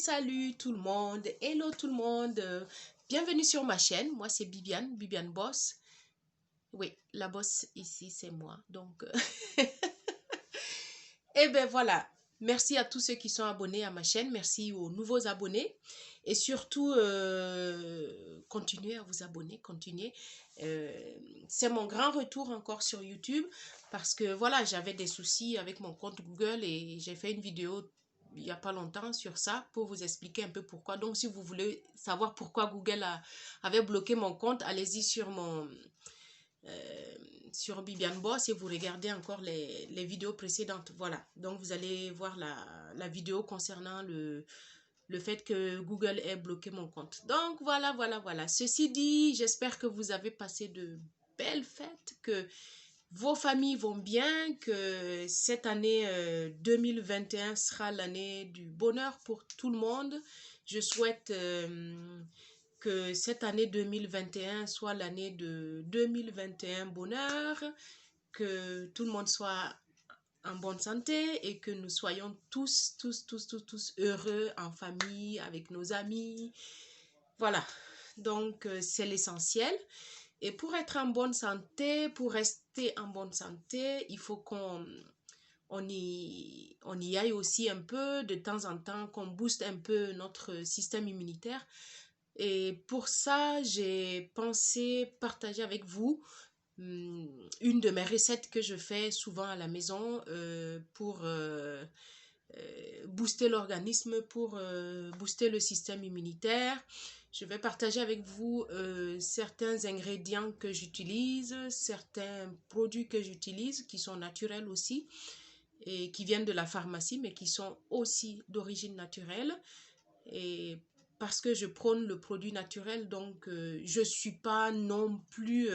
salut tout le monde, hello tout le monde, bienvenue sur ma chaîne, moi c'est Bibiane Boss, oui, la boss ici c'est moi, donc, et ben voilà, merci à tous ceux qui sont abonnés à ma chaîne, merci aux nouveaux abonnés, et surtout, continuez à vous abonner, continuez, c'est mon grand retour encore sur YouTube, parce que voilà, j'avais des soucis avec mon compte Google, et j'ai fait une vidéo il n'y a pas longtemps sur ça pour vous expliquer un peu pourquoi. Donc, si vous voulez savoir pourquoi Google avait bloqué mon compte, allez-y sur sur Bibiane Boss et vous regardez encore les vidéos précédentes. Voilà. Donc, vous allez voir la vidéo concernant le fait que Google ait bloqué mon compte. Donc, voilà. Ceci dit, j'espère que vous avez passé de belles fêtes, que vos familles vont bien, que cette année 2021 sera l'année du bonheur pour tout le monde. Je souhaite que cette année 2021 soit l'année de 2021 bonheur, que tout le monde soit en bonne santé et que nous soyons tous heureux en famille, avec nos amis. Voilà, donc c'est l'essentiel. Et pour être en bonne santé, pour rester en bonne santé, il faut on y aille aussi un peu de temps en temps, qu'on booste un peu notre système immunitaire. Et pour ça, j'ai pensé partager avec vous une de mes recettes que je fais souvent à la maison pour booster l'organisme, pour booster le système immunitaire. Je vais partager avec vous certains ingrédients que j'utilise, certains produits que j'utilise qui sont naturels aussi et qui viennent de la pharmacie mais qui sont aussi d'origine naturelle. Et parce que je prône le produit naturel, donc je ne suis pas non plus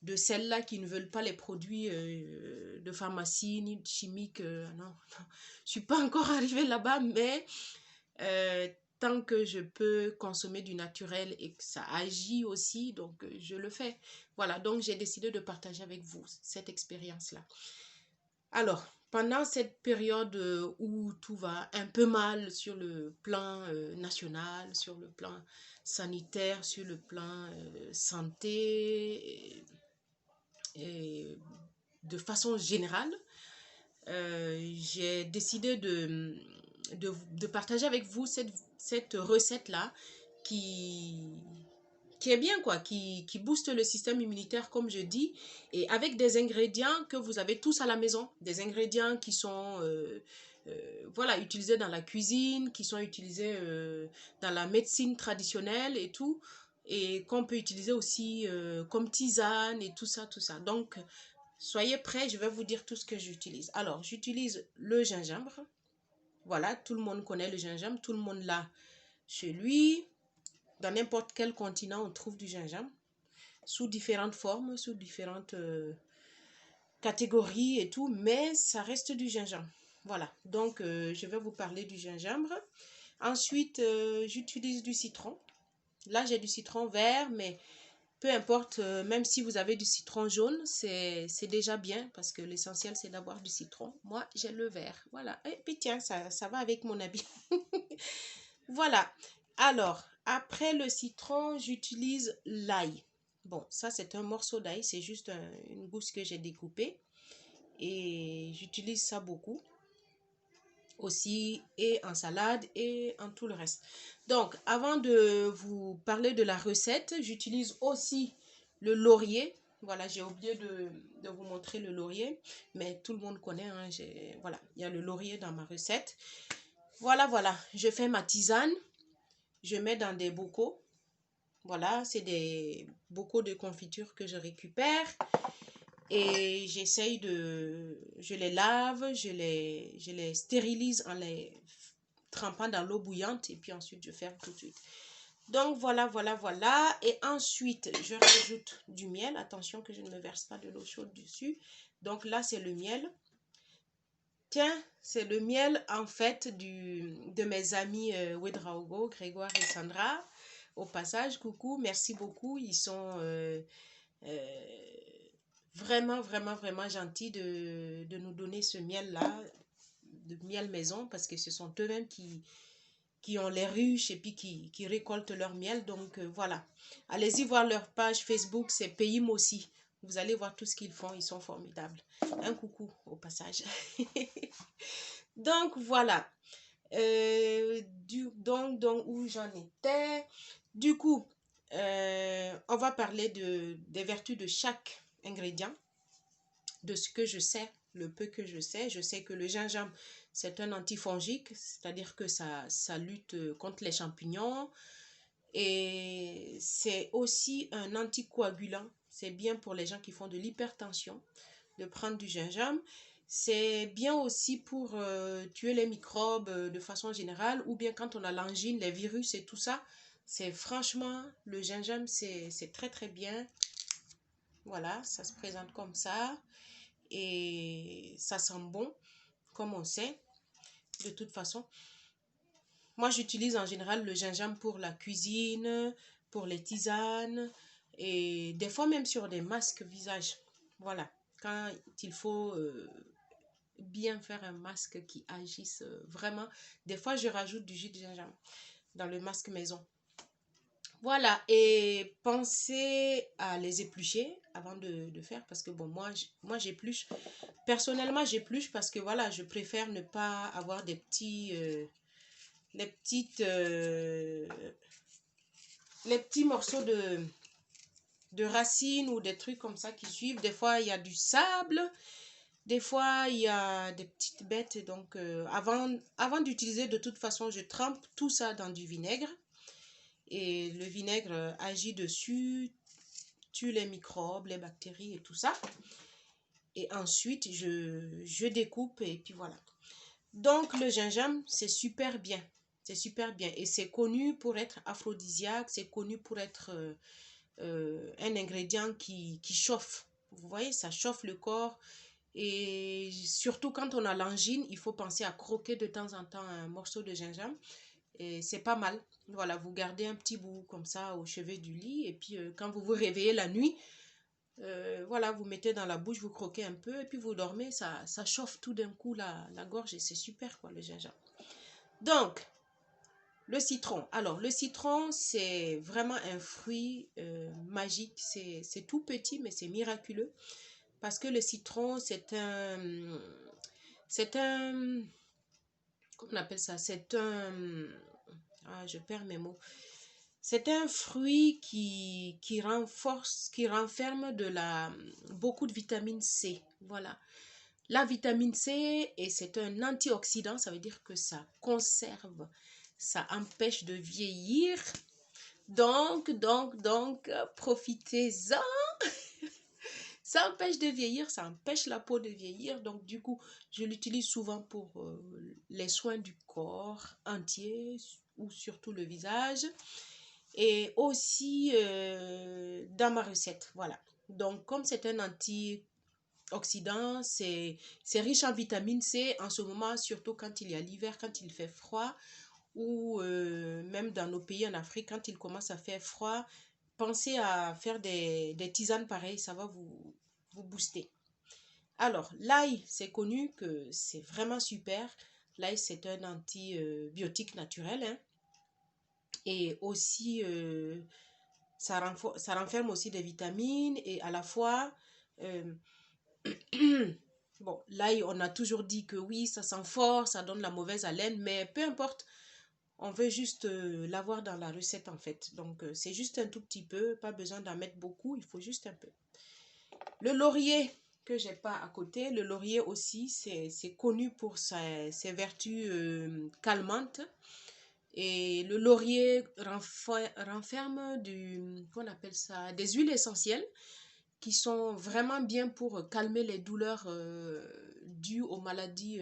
de celles-là qui ne veulent pas les produits de pharmacie ni chimiques. Non, je ne suis pas encore arrivée là-bas, mais tant que je peux consommer du naturel et que ça agit aussi, donc je le fais. Voilà, donc j'ai décidé de partager avec vous cette expérience-là. Alors, pendant cette période où tout va un peu mal sur le plan national, sur le plan sanitaire, sur le plan santé, et de façon générale, j'ai décidé de partager avec vous cette recette-là qui, qui est bien, quoi, qui booste le système immunitaire, comme je dis, et avec des ingrédients que vous avez tous à la maison, des ingrédients qui sont voilà, utilisés dans la cuisine, qui sont utilisés dans la médecine traditionnelle et tout, et qu'on peut utiliser aussi comme tisane et tout ça, tout ça. Donc, soyez prêts, je vais vous dire tout ce que j'utilise. Alors, j'utilise le gingembre. Voilà, tout le monde connaît le gingembre, tout le monde l'a chez lui. Dans n'importe quel continent, on trouve du gingembre, sous différentes formes, sous différentes catégories et tout, mais ça reste du gingembre. Voilà, donc je vais vous parler du gingembre. Ensuite, j'utilise du citron. Là, j'ai du citron vert, mais peu importe, même si vous avez du citron jaune, c'est déjà bien, parce que l'essentiel, c'est d'avoir du citron. Moi, j'ai le vert, voilà. Et puis tiens, ça va avec mon habit. Voilà. Alors, après le citron, j'utilise l'ail. Bon, ça c'est un morceau d'ail, c'est juste une gousse que j'ai découpée. Et j'utilise ça beaucoup aussi, et en salade et en tout le reste. Donc, avant de vous parler de la recette, j'utilise aussi le laurier. Voilà, j'ai oublié de vous montrer le laurier, mais tout le monde connaît, hein, voilà, il y a le laurier dans ma recette. Voilà, je fais ma tisane. Je mets dans des bocaux. Voilà, c'est des bocaux de confiture que je récupère. Et j'essaye je les lave, je les stérilise en les trempant dans l'eau bouillante. Et puis ensuite, je ferme tout de suite. Donc voilà. Et ensuite, je rajoute du miel. Attention que je ne me verse pas de l'eau chaude dessus. Donc là, c'est le miel. Tiens, c'est le miel en fait de mes amis Ouedraogo, Grégoire et Sandra. Au passage, coucou, merci beaucoup. Ils sont vraiment gentils de nous donner ce miel-là, de miel maison, parce que ce sont eux-mêmes qui ont les ruches et puis qui récoltent leur miel. Donc voilà, allez-y voir leur page Facebook, c'est Pays Mossi. Vous allez voir tout ce qu'ils font, ils sont formidables. Un coucou au passage. Donc voilà, donc où j'en étais. Du coup, on va parler des vertus de chaque ingrédient, de ce que je sais, le peu que je sais. Je sais que le gingembre, c'est un antifongique, c'est-à-dire que ça lutte contre les champignons. Et c'est aussi un anticoagulant. C'est bien pour les gens qui font de l'hypertension de prendre du gingembre. C'est bien aussi pour tuer les microbes de façon générale, ou bien quand on a l'angine, les virus et tout ça. C'est franchement, le gingembre, c'est très très bien. Voilà, ça se présente comme ça. Et ça sent bon, comme on sait, de toute façon. Moi, j'utilise en général le gingembre pour la cuisine, pour les tisanes, et des fois même sur des masques visage. Voilà, quand il faut bien faire un masque qui agisse vraiment. Des fois, je rajoute du jus de gingembre dans le masque maison. Voilà, et pensez à les éplucher avant de faire, parce que bon, moi j'épluche. Personnellement, j'épluche parce que voilà, je préfère ne pas avoir des petits, les petits morceaux de racines ou des trucs comme ça qui suivent. Des fois, il y a du sable. Des fois, il y a des petites bêtes. Donc, avant d'utiliser, de toute façon, je trempe tout ça dans du vinaigre. Et le vinaigre agit dessus, tue les microbes, les bactéries et tout ça. Et ensuite, je découpe et puis voilà. Donc, le gingembre, c'est super bien. C'est super bien. Et c'est connu pour être aphrodisiaque. C'est connu pour être un ingrédient qui chauffe. Vous voyez, ça chauffe le corps. Et surtout quand on a l'angine, il faut penser à croquer de temps en temps un morceau de gingembre. Et c'est pas mal. Voilà, vous gardez un petit bout comme ça au chevet du lit. Et puis quand vous vous réveillez la nuit, voilà, vous mettez dans la bouche, vous croquez un peu. Et puis vous dormez, ça chauffe tout d'un coup la gorge. Et c'est super quoi, le gingembre. Donc, le citron. Alors, le citron, c'est vraiment un fruit magique. C'est tout petit, mais c'est miraculeux. Parce que le citron, comment on appelle ça? Je perds mes mots. C'est un fruit qui renforce, qui renferme beaucoup de vitamine C. Voilà. La vitamine C, et c'est un antioxydant, ça veut dire que ça conserve, ça empêche de vieillir. Donc, profitez-en. Ça empêche de vieillir, ça empêche la peau de vieillir. Donc, du coup, je l'utilise souvent pour les soins du corps entier ou surtout le visage. Et aussi dans ma recette. Voilà. Donc, comme c'est un antioxydant, c'est riche en vitamine C en ce moment, surtout quand il y a l'hiver, quand il fait froid, ou même dans nos pays en Afrique, quand il commence à faire froid, pensez à faire des tisanes pareilles, ça va vous booster. Alors, l'ail, c'est connu que c'est vraiment super. L'ail, c'est un antibiotique naturel. Hein. Et aussi, ça renferme aussi des vitamines et à la fois, euh, bon, l'ail, on a toujours dit que oui, ça sent fort, ça donne la mauvaise haleine, mais peu importe, on veut juste l'avoir dans la recette en fait. Donc, c'est juste un tout petit peu, pas besoin d'en mettre beaucoup, il faut juste un peu. Le laurier, que j'ai pas à côté, le laurier aussi, c'est connu pour ses vertus calmantes. Et le laurier renferme qu'on appelle ça, des huiles essentielles qui sont vraiment bien pour calmer les douleurs dues aux maladies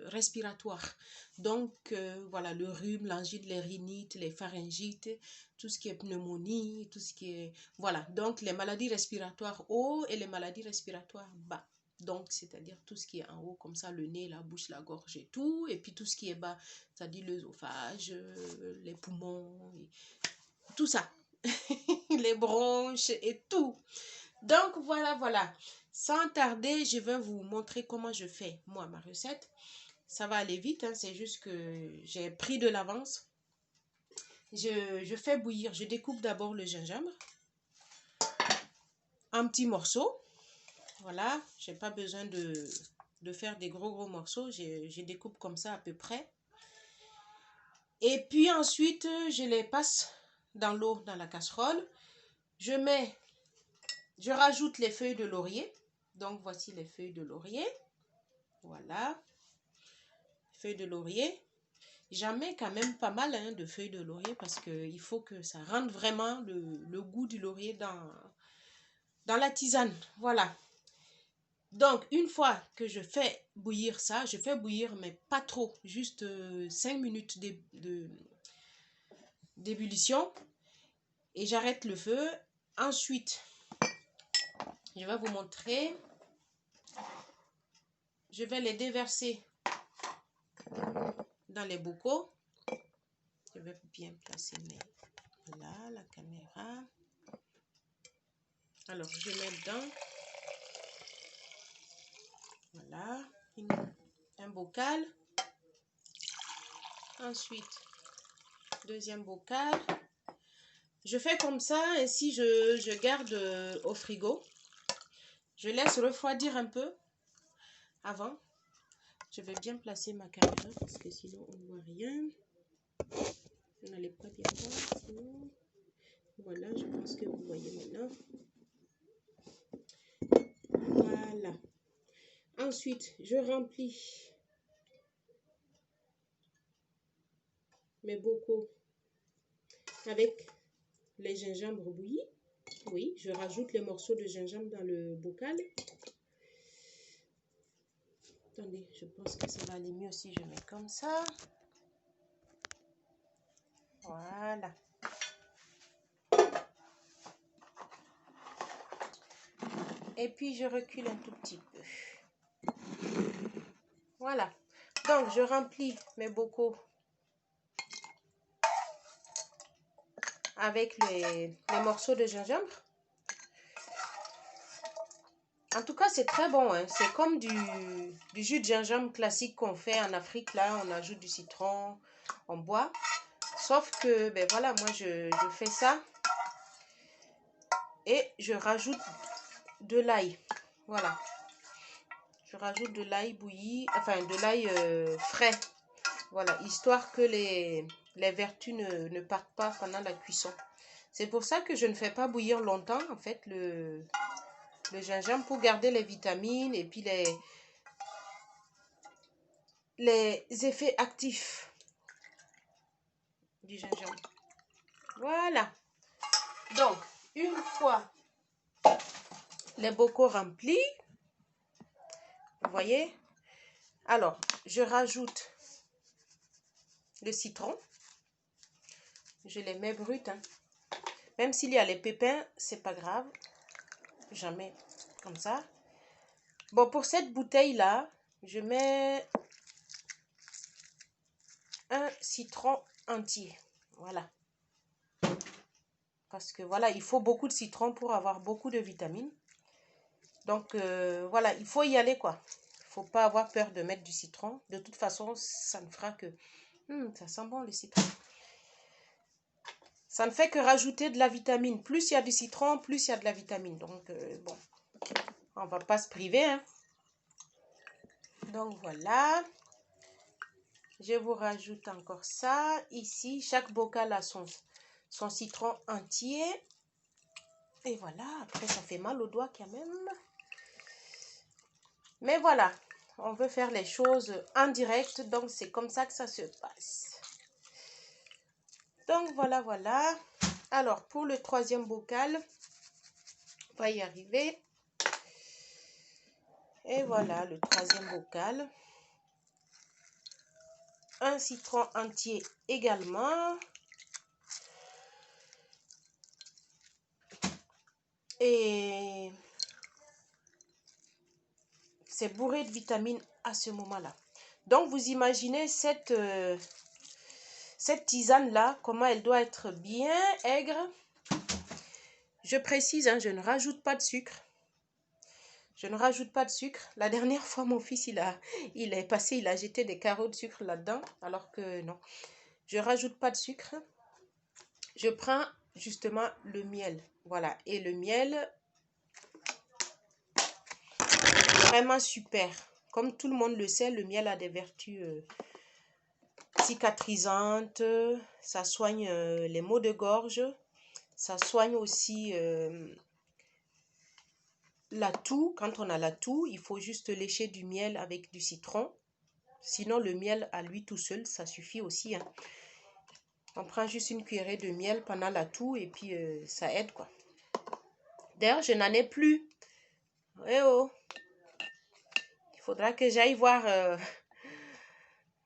respiratoires. Donc, voilà, le rhume, l'angine, les rhinites, les pharyngites, tout ce qui est pneumonie, tout ce qui est... Voilà, donc les maladies respiratoires haut et les maladies respiratoires bas. Donc, c'est-à-dire tout ce qui est en haut, comme ça, le nez, la bouche, la gorge et tout. Et puis tout ce qui est bas, c'est-à-dire l'œsophage, les poumons, et tout ça. Les bronches et tout. Donc, voilà. Sans tarder, je vais vous montrer comment je fais, moi, ma recette. Ça va aller vite, hein, c'est juste que j'ai pris de l'avance. je fais bouillir, je découpe d'abord le gingembre en petits morceaux. Voilà, j'ai pas besoin de faire des gros morceaux, je découpe comme ça à peu près. Et puis ensuite, je les passe dans l'eau, dans la casserole. Je rajoute les feuilles de laurier. Donc voici les feuilles de laurier. Voilà, feuilles de laurier. J'en mets quand même pas mal hein, de feuilles de laurier parce qu'il faut que ça rende vraiment le goût du laurier dans la tisane. Voilà. Donc, une fois que je fais bouillir ça, je fais bouillir, mais pas trop, juste 5 minutes d'ébullition. Et j'arrête le feu. Ensuite, je vais vous montrer. Je vais les déverser dans les bocaux. Je vais bien placer mes... Voilà, la caméra. Alors, je mets dedans. Voilà, un bocal. Ensuite, deuxième bocal. Je fais comme ça, ainsi je garde au frigo. Je laisse refroidir un peu avant. Je vais bien placer ma caméra parce que sinon on ne voit rien. Vous n'allez pas bien voir. Sinon... Voilà, je pense que vous voyez maintenant. Voilà. Ensuite, je remplis mes bocaux avec les gingembre bouillis. Oui, je rajoute les morceaux de gingembre dans le bocal. Attendez, je pense que ça va aller mieux si je mets comme ça. Voilà. Et puis, je recule un tout petit peu. Voilà. Donc, je remplis mes bocaux avec les morceaux de gingembre. En tout cas, c'est très bon. Hein. C'est comme du jus de gingembre classique qu'on fait en Afrique. Là, on ajoute du citron, on boit. Sauf que, ben voilà, moi, je fais ça. Et je rajoute de l'ail. Voilà. Je rajoute de l'ail bouilli, enfin de l'ail frais. Voilà, histoire que les vertus ne partent pas pendant la cuisson. C'est pour ça que je ne fais pas bouillir longtemps, en fait, le gingembre pour garder les vitamines et puis les effets actifs du gingembre. Voilà. Donc, une fois les bocaux remplis, vous voyez, alors, je rajoute le citron. Je les mets bruts, hein. Même s'il y a les pépins, c'est pas grave. J'en mets comme ça. Bon, pour cette bouteille-là, je mets un citron entier. Voilà. Parce que voilà, il faut beaucoup de citron pour avoir beaucoup de vitamines. Donc, voilà, il faut y aller, quoi. Il ne faut pas avoir peur de mettre du citron. De toute façon, ça ne fera que... ça sent bon, le citron. Ça ne fait que rajouter de la vitamine. Plus il y a du citron, plus il y a de la vitamine. Donc, bon, on ne va pas se priver, hein. Donc, voilà. Je vous rajoute encore ça. Ici, chaque bocal a son citron entier. Et voilà, après, ça fait mal aux doigts quand même. Mais voilà, on veut faire les choses en direct. Donc, c'est comme ça que ça se passe. Donc, voilà, voilà. Alors, pour le troisième bocal, on va y arriver. Et voilà, le troisième bocal. Un citron entier également. Et c'est bourré de vitamines à ce moment-là. Donc, vous imaginez cette tisane-là, comment elle doit être bien aigre. Je précise, hein, je ne rajoute pas de sucre. Je ne rajoute pas de sucre. La dernière fois, mon fils, il a jeté des carreaux de sucre là-dedans, alors que non. Je ne rajoute pas de sucre. je prends justement le miel. Voilà, et le miel, vraiment super. Comme tout le monde le sait, le miel a des vertus cicatrisantes, ça soigne les maux de gorge, ça soigne aussi la toux. Quand on a la toux, il faut juste lécher du miel avec du citron. Sinon, le miel à lui tout seul, ça suffit aussi, hein. On prend juste une cuillerée de miel pendant la toux et puis ça aide, quoi. D'ailleurs, je n'en ai plus. Eh oh, il faudra que j'aille voir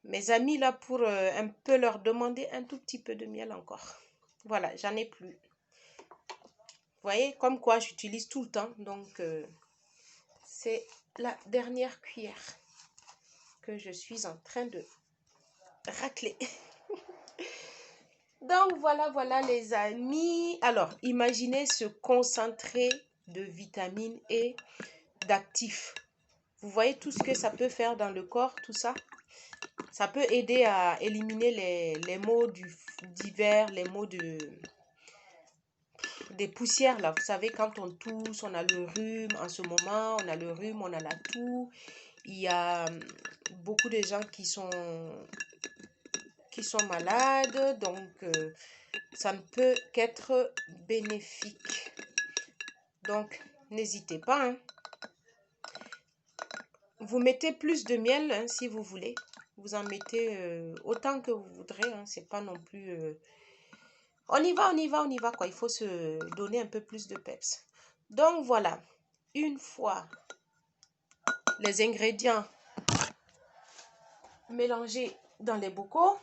mes amis là pour un peu leur demander un tout petit peu de miel encore. Voilà, j'en ai plus. Vous voyez, comme quoi j'utilise tout le temps. Donc, c'est la dernière cuillère que je suis en train de racler. Donc, voilà les amis. Alors, imaginez ce concentré de vitamines et d'actifs. Vous voyez tout ce que ça peut faire dans le corps, tout ça. Ça peut aider à éliminer les maux d'hiver, les maux des poussières là. Vous savez, quand on tousse, on a le rhume en ce moment, on a le rhume, on a la toux. Il y a beaucoup de gens qui sont malades, donc ça ne peut qu'être bénéfique. Donc, n'hésitez pas, hein. Vous mettez plus de miel, hein, si vous voulez. Vous en mettez autant que vous voudrez, hein. C'est pas non plus... On y va, quoi. Il faut se donner un peu plus de peps. Donc, voilà. Une fois les ingrédients mélangés dans les bocaux,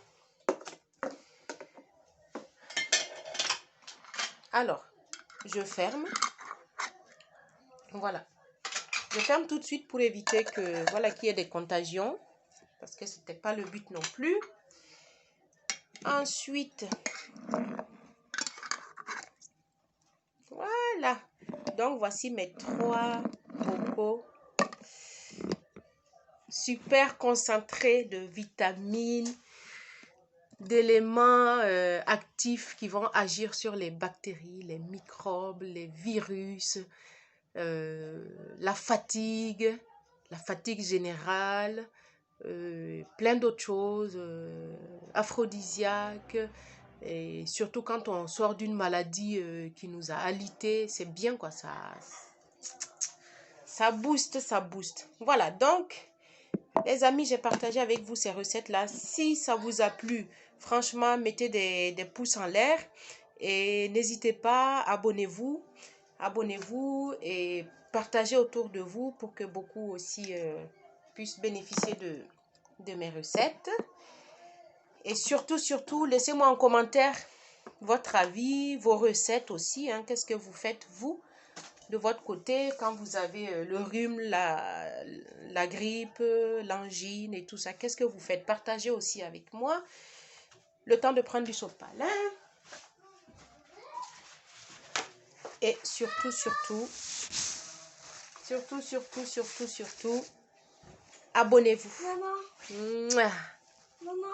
alors, je ferme. Voilà. Je ferme tout de suite pour éviter que, voilà, qu'il y ait des contagions. Parce que ce n'était pas le but non plus. Ensuite, voilà. Donc, voici mes 3 bocaux super concentrés de vitamines, d'éléments actifs qui vont agir sur les bactéries, les microbes, les virus, la fatigue générale, plein d'autres choses, aphrodisiaques. Et surtout quand on sort d'une maladie qui nous a alité, c'est bien, quoi, ça booste. Voilà, donc les amis, j'ai partagé avec vous ces recettes-là. Si ça vous a plu, franchement, mettez des pouces en l'air et n'hésitez pas, abonnez-vous et partagez autour de vous pour que beaucoup aussi puissent bénéficier de mes recettes. Et surtout, laissez-moi en commentaire votre avis, vos recettes aussi, hein. Qu'est-ce que vous faites, vous, de votre côté, quand vous avez le rhume, la grippe, l'angine et tout ça? Qu'est-ce que vous faites? Partagez aussi avec moi. Le temps de prendre du sopalin. Et surtout, abonnez-vous. Maman. Mouah. Maman.